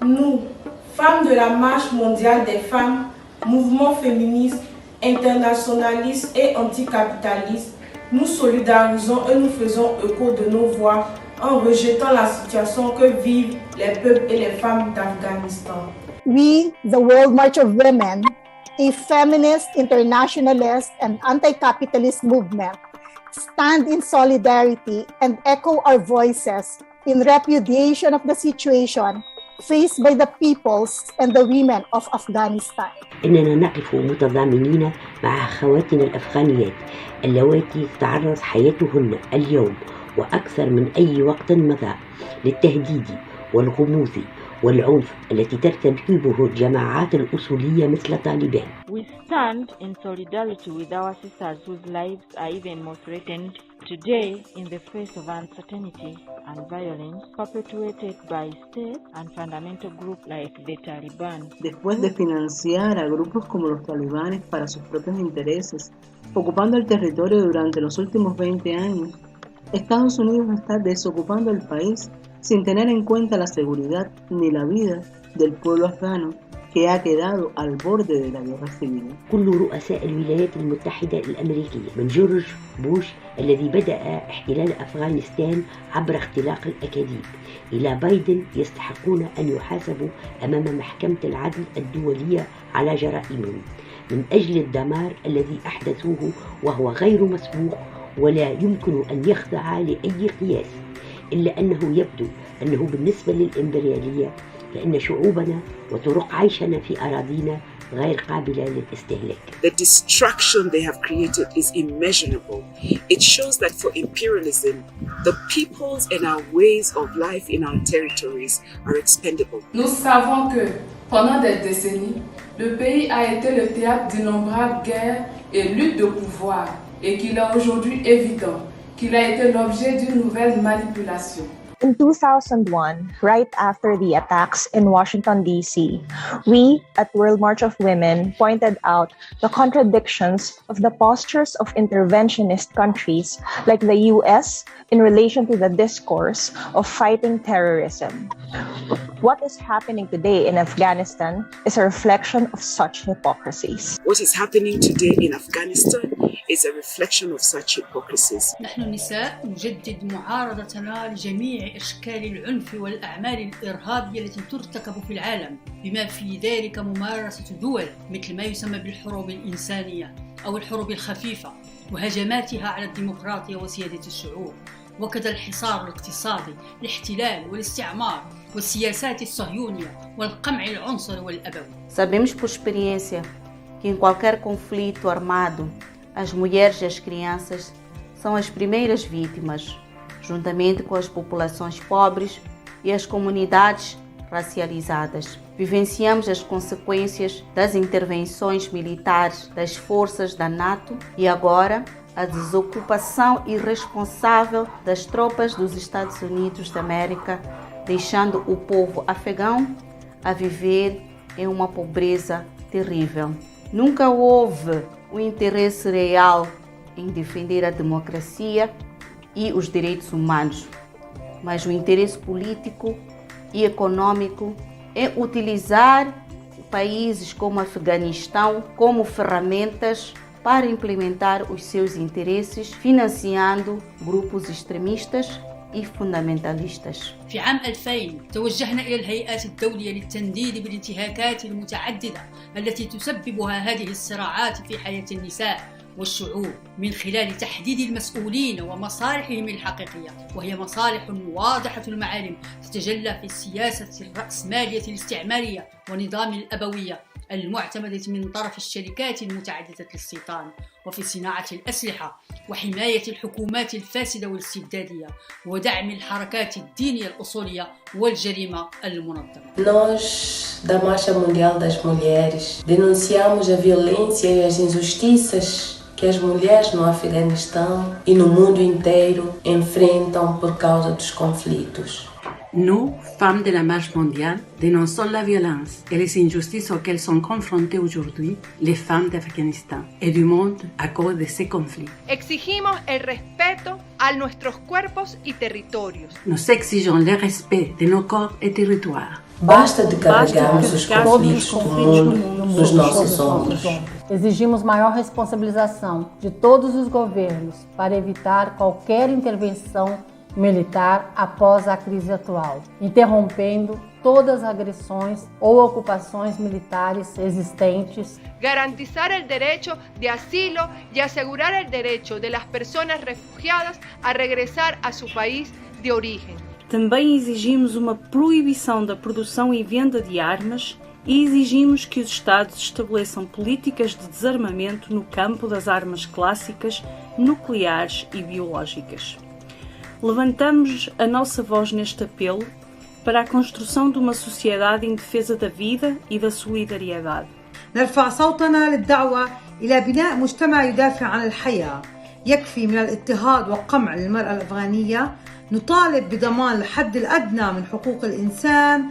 Nous, femmes de la Marche mondiale des femmes, mouvement féministe, internationaliste et anticapitaliste, nous solidarisons et nous faisons écho de nos voix en rejetant la situation que vivent les peuples et les femmes d'Afghanistan. We, the World March of Women, a feminist, internationalist, and anti-capitalist movement, stand in solidarity and echo our voices in repudiation of the situation faced by the peoples and the women of Afghanistan. إننا نقف متضامنين مع أخواتنا الأفغانيات اللواتي تتعرض حياتهن اليوم وأكثر من أي وقت مضى للتهديد والغموض والعنف التي ترتكبه الجماعات الأصولية مثل طالبان. We stand in solidarity with our sisters whose lives are even more threatened today in the face of uncertainty and violence perpetuated by state and fundamental groups like the Taliban. Después de financiar a grupos como los talibanes para sus propios intereses, ocupando el territorio durante los últimos 20 años, Estados Unidos está desocupando el país sin tener en cuenta la seguridad ni la vida del pueblo afgano que ha quedado al borde de la guerra civil. كل رؤساء الولايات المتحدة الأمريكية من جورج بوش الذي بدأ احتلال أفغانستان عبر اختلاق الأكاذيب إلى بايدن يستحقون أن يحاسبوا أمام محكمة العدل الدولية على جرائمهم من أجل الدمار الذي أحدثوه وهو غير مسبوق ولا يمكن أن يخضع لأي قياس، إلا أنه يبدو أنه بالنسبة للإمبريالية فإن شعوبنا وطرق عيشنا في أراضينا غير قابلة للاستهلاك. The destruction they have created is immeasurable. It shows that for imperialism, the peoples and our ways of life in our territories are expendable. Nous savons que pendant des décennies, le pays a été le théâtre d'innombrables guerres et luttes de pouvoir et qu'il est aujourd'hui évident qu'il a été l'objet d'une nouvelle manipulation. In 2001, right after the attacks in Washington, D.C., we at World March of Women pointed out the contradictions of the postures of interventionist countries like the U.S. in relation to the discourse of fighting terrorism. What is happening today in Afghanistan is a reflection of such hypocrisies. What is happening today in Afghanistan is a reflection of such hypocrisies. نحن النساء نجدد معارضتنا لجميع أشكال العنف والأعمال الإرهابية التي ترتكب في العالم بما في ذلك ممارسة دول مثل ما يسمى بالحروب الإنسانية أو الحروب الخفيفة وهجماتها على الديمقراطية وسيادة الشعوب وكذا الحصار الاقتصادي، الاحتلال والاستعمار والسياسات الصهيونية والقمع العنصري والأبوي. Sabemos por experiência que em qualquer conflito armado, as mulheres e as crianças são as primeiras vítimas, juntamente com as populações pobres e as comunidades racializadas. Vivenciamos as consequências das intervenções militares das forças da NATO e agora a desocupação irresponsável das tropas dos Estados Unidos da América, deixando o povo afegão a viver em uma pobreza terrível. Nunca houve um interesse real em defender a democracia e os direitos humanos, mas o interesse político e econômico é utilizar países como Afeganistão como ferramentas para implementar os seus interesses, financiando grupos extremistas e fundamentalistas. في عام 2000 توجهنا إلى الهيئات الدولية للتنديد بالانتهاكات المتعددة التي تسببها هذه الصراعات في حياة النساء والشعوب من خلال تحديد المسؤولين ومصالحهم الحقيقية، وهي مصالح واضحة المعالم تتجلى في السياسة الرأسمالية الاستعمارية ونظام الأبوية المعتمدة من طرف الشركات المتعددة الاستيطان وفي صناعة الأسلحة وحماية الحكومات الفاسدة والاستبدادية ودعم الحركات الدينية الأصولية والجريمة المنظمة. Nós, da Marcha Mundial das Mulheres, denunciamos a violência e as injustiças que as mulheres no Afeganistão e no mundo inteiro enfrentam por causa dos conflitos. Nous, femmes de la Marche mondiale, dénonçons la violence et les injustices auxquelles sont confrontées aujourd'hui les femmes d'Afghanistan et du monde à cause de ces conflits. Exigimos el respeto a nuestros cuerpos y territorios. Nous exigeons le respect de nos corps et territoires. Basta de carregarmos os conflitos do mundo nos nossos ombros. Exigimos maior responsabilização de todos os governos para evitar qualquer intervenção militar após a crise atual, interrompendo todas as agressões ou ocupações militares existentes. Garantizar el derecho de asilo y asegurar el derecho de las personas refugiadas a regresar a su país de origen. Também exigimos uma proibição da produção e venda de armas e exigimos que os Estados estabeleçam políticas de desarmamento no campo das armas clássicas, nucleares e biológicas. Levantamos a nossa voz neste apelo para a construção de uma sociedade em defesa da vida e da solidariedade. نرفع صوتنا للدعوة إلى بناء مجتمع يدافع عن الحياة. يكفي من الاضطهاد وقمع للمرأة الأفغانية. نطالب بضمان الحد الأدنى من حقوق الإنسان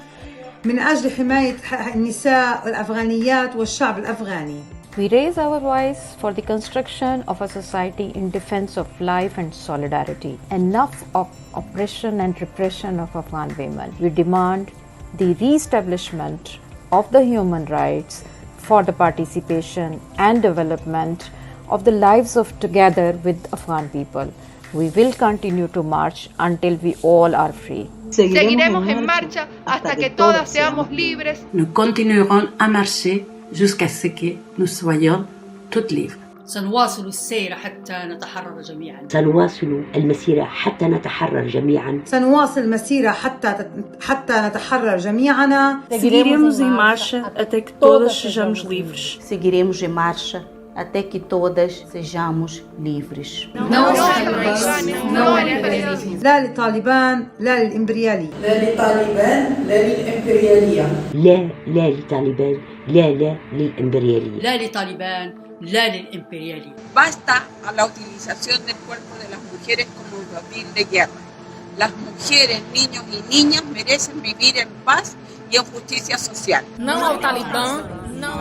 من أجل حماية النساء الأفغانيات والشعب الأفغاني. We raise our voice for the construction of a society in defense of life and solidarity. Enough of oppression and repression of Afghan women. We demand the re-establishment of the human rights for the participation and development of the lives of together with Afghan people. We will continue to march until we all are free. Seguiremos en marcha hasta que todas seamos libres. Nous continuerons à marcher jusqu'à ce que nous soyons toutes libres. سنواصل السير حتى نتحرر جميعا. سنواصل المسيرة حتى نتحرر جميعا. سنواصل المسيرة حتى نتحرر جميعا. Seguiremos em marcha até que todas sejamos livres. Seguiremos em marcha até que todas sejamos livres. Não ao imperialismo. لا للطالبان لا للإمبريالية. لا للطالبان لا للإمبريالية. لا للطالبان لا للإمبريالية. لا للطالبان لا للإمبريالية. Basta a la utilización del cuerpo de las mujeres como botín de guerra. Las mujeres, niños y niñas merecen vivir en paz y en justicia social. Não ao Talibã, não